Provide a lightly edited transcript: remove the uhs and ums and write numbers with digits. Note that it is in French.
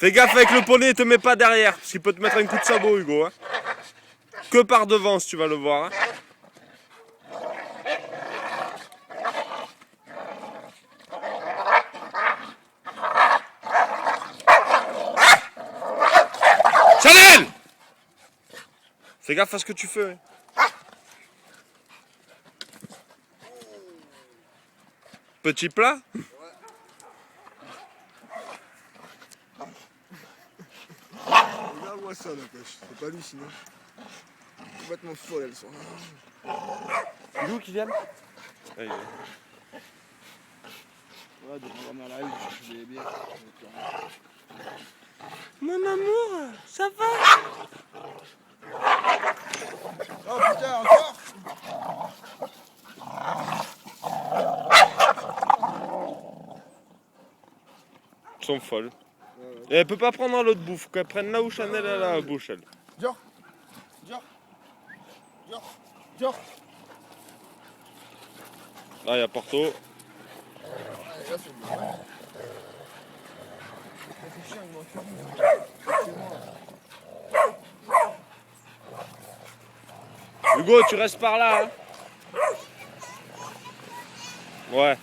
Fais gaffe avec le poney et te mets pas derrière, parce qu'il peut te mettre un coup de sabot, Hugo. Hein. Que par devant, si tu vas le voir. Hein. Chanel! Fais gaffe à ce que tu fais. Petit plat? Regarde-moi ça, la pêche. C'est pas lui, sinon. Complètement folle, elles sont. C'est où Kylian? Ouais, devant la mer là, je cherche des bières. Mon amour, ça va? Oh putain, encore! Elles sont folles. Et elle peut pas prendre l'autre bouffe, qu'elle prenne là où Chanel a la bouche, elle. Dior! Dior! Dior! Dior! Là, il y a Porto. Allez, là, c'est bon. Ça fait chiant, il m'en fait. Hugo, tu restes par là. Hein. Ouais.